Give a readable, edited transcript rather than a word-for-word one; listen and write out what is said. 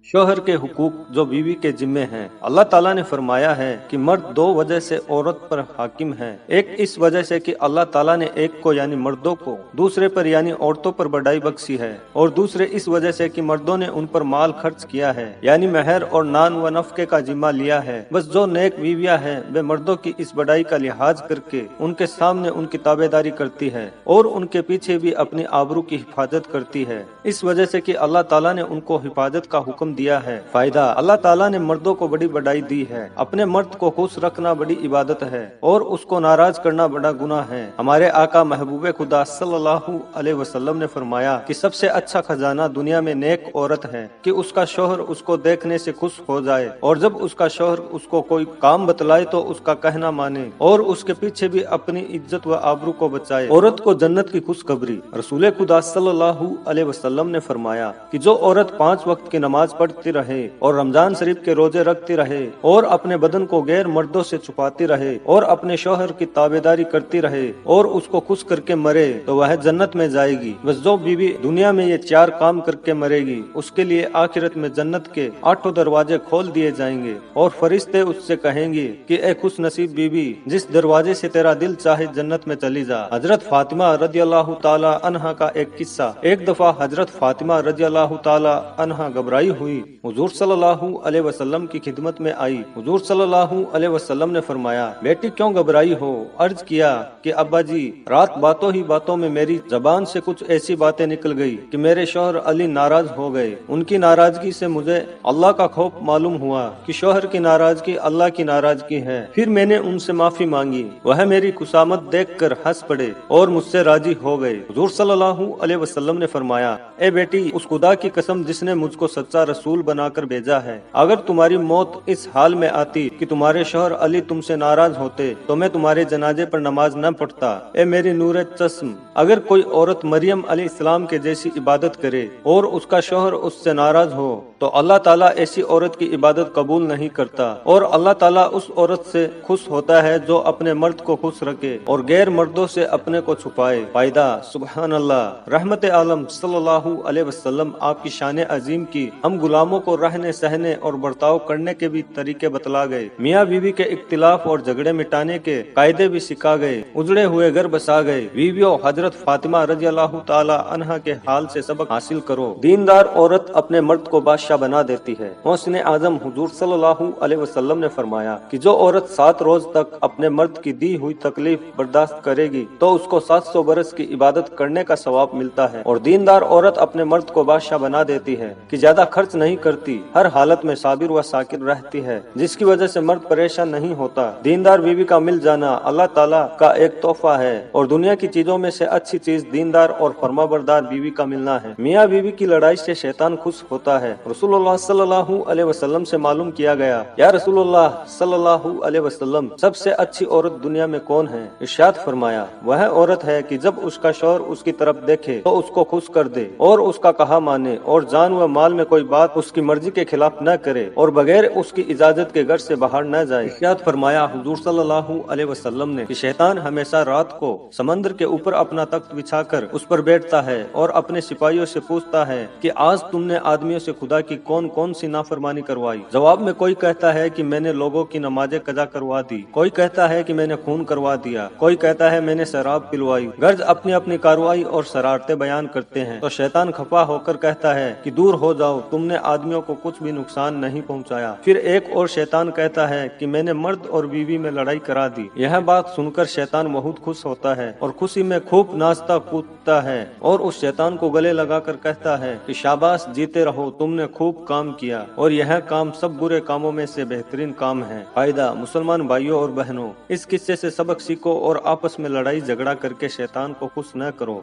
शोहर के हुकूक जो बीवी के जिम्मे हैं। अल्लाह ताला ने फरमाया है कि मर्द दो वजह से औरत पर हाकिम है। एक इस वजह से कि अल्लाह ताला ने एक को यानी मर्दों को दूसरे पर यानी औरतों पर बढ़ाई बख्शी है, और दूसरे इस वजह से कि मर्दों ने उन पर माल खर्च किया है यानी महर और नान व नफके का जिम्मा लिया है। बस जो नेक बीवियां हैं वे मर्दों की इस बढ़ाई का लिहाज करके उनके सामने उनकी ताबेदारी करती है और उनके पीछे भी अपनी आबरू की हिफाजत करती है। इस वजह से कि अल्लाह ताला ने उनको हिफाजत का हुक्म दिया है। फायदा, अल्लाह ताला ने मर्दों को बड़ी बढ़ाई दी है। अपने मर्द को खुश रखना बड़ी इबादत है और उसको नाराज करना बड़ा गुनाह है। हमारे आका महबूबे खुदा सल्लल्लाहु अलैहि वसल्लम ने फरमाया कि सबसे अच्छा खजाना दुनिया में नेक औरत है कि उसका शौहर उसको देखने से खुश हो जाए, और जब उसका शौहर उसको कोई काम बतलाए तो उसका कहना माने और उसके पीछे भी अपनी इज्जत व आबरू को बचाए। औरत को जन्नत की खुशखबरी। रसूल खुदा सल्लल्लाहु अलैहि वसल्लम ने फरमाया कि जो औरत 5 वक्त की नमाज पढ़ती रहे और रमजान शरीफ के रोजे रखती रहे और अपने बदन को गैर मर्दों से छुपाती रहे और अपने शौहर की ताबेदारी करती रहे और उसको खुश करके मरे तो वह जन्नत में जाएगी। बस जो बीवी दुनिया में ये 4 काम करके मरेगी उसके लिए आखिरत में जन्नत के 8 दरवाजे खोल दिए जाएंगे और फरिश्ते उससे कहेंगे कि ए खुश नसीब बीवी, जिस दरवाजे से तेरा दिल चाहे जन्नत में चली जा। हजरत फातिमा रज़ियल्लाहु ताला अन्हा का एक किस्सा। एक दफा हजरत फातिमा रज़ियल्लाहु ताला अन्हा घबराई हुई हुजूर सल्लल्लाहु अलैहि वसल्लम की खिदमत में आई। हुजूर सल्लल्लाहु अलैहि वसल्लम ने फरमाया, बेटी क्यों घबराई हो? अर्ज किया कि अब्बा जी, रात बातों ही बातों में मेरी जबान से कुछ ऐसी बातें निकल गई कि मेरे शौहर अली नाराज हो गए। उनकी नाराजगी से मुझे अल्लाह का खौफ मालूम हुआ कि शौहर की नाराजगी अल्लाह की नाराजगी है। फिर मैंने उनसे माफी मांगी, वह मेरी खुशामद देखकर हंस पड़े और मुझसे राजी हो गए। हुजूर सल्लल्लाहु अलैहि वसल्लम ने फरमाया, ए बेटी, उस खुदा की कसम जिसने मुझको सच्चा रसूल बनाकर भेजा है, अगर तुम्हारी मौत इस हाल में आती कि तुम्हारे शौहर अली तुमसे नाराज होते तो मैं तुम्हारे जनाजे पर नमाज न पढ़ता। ए मेरी नूरे चश्म, अगर कोई औरत मरियम अलैहिस्सलाम के जैसी इबादत करे और उसका शौहर उससे नाराज हो तो अल्लाह ताला ऐसी औरत की इबादत कबूल नहीं करता, और अल्लाह ताला उस औरत से खुश होता है जो अपने मर्द को खुश रखे और गैर मर्दों से अपने को छुपाए। फायदा, सुबहान अल्लाह। रहमत आलम सल्लल्लाहु अलैहि वसल्लम आपकी शान अजीम की हम गुलामों को रहने सहने और बर्ताव करने के भी तरीके बतला गए। मियाँ बीवी के इख्तिलाफ और झगड़े मिटाने के कायदे भी सिखा गए। उजड़े हुए घर बसा गए। बीवियों, हजरत फातिमा रज़ियल्लाहु ताला अन्हा के हाल से सबक हासिल करो। दीनदार औरत अपने मर्द को बादशाह बना देती है। मौसम आजम हुजूर सल्लल्लाहु अलैहि वसल्लम ने फरमाया कि जो औरत 7 रोज तक अपने मर्द की दी हुई तकलीफ बर्दाश्त करेगी तो उसको 700 बरस की इबादत करने का सवाब मिलता है। और दीनदार औरत अपने मर्द को बादशाह बना देती है कि ज्यादा खर्च नहीं करती, हर हालत में साबिर व साकिर रहती है, जिसकी वजह से मर्द परेशान नहीं होता। दीनदार बीवी का मिल जाना अल्लाह ताला का एक तोहफा है, और दुनिया की चीजों में से अच्छी चीज दीनदार और फरमाबरदार बीवी का मिलना है। मियाँ बीवी की लड़ाई से शैतान खुश होता है। रसूलुल्लाह सल्लल्लाहु अलैहि वसल्लम से मालूम किया गया, या रसूलुल्लाह सल्लल्लाहु अलैहि वसल्लम, सबसे अच्छी औरत दुनिया में कौन है? इरशाद फरमाया, वह औरत है कि जब उसका शौहर उसकी तरफ देखे तो उसको खुश कर दे और उसका कहा माने और जान व माल में कोई बात उसकी मर्जी के खिलाफ न करे और बगैर उसकी इजाजत के घर से बाहर न जाए। इरशाद फरमाया हुजूर सल्लल्लाहु अलैहि वसल्लम ने कि शैतान हमेशा रात को समंदर के ऊपर अपना तख्त बिछाकर उस पर बैठता है और अपने सिपाहियों से पूछता है कि आज तुमने आदमियों से खुदा की कौन कौन सी नाफरमानी करवाई। जवाब में कोई कहता है कि मैंने लोगों की नमाजें कजा करवा दी, कोई कहता है कि मैंने खून करवा दिया, कोई कहता है मैंने शराब पिलवाई। गर्ज अपनी अपनी कार्रवाई और शरारतें बयान करते हैं तो शैतान खफा होकर कहता है कि दूर हो जाओ, तुमने आदमियों को कुछ भी नुकसान नहीं पहुंचाया। फिर एक और शैतान कहता है कि मैंने मर्द और बीवी में लड़ाई करा दी। यह बात सुनकर शैतान बहुत खुश होता है और खुशी में खूब नाचता कूदता है और उस शैतान को गले लगाकर कहता है कि शाबाश, जीते रहो, तुमने खूब काम किया और यह काम सब बुरे कामों में से बेहतरीन काम है। फायदा, मुसलमान भाइयों और बहनों, इस किस्से से सबक सीखो और आपस में लड़ाई झगड़ा करके शैतान को खुश न करो।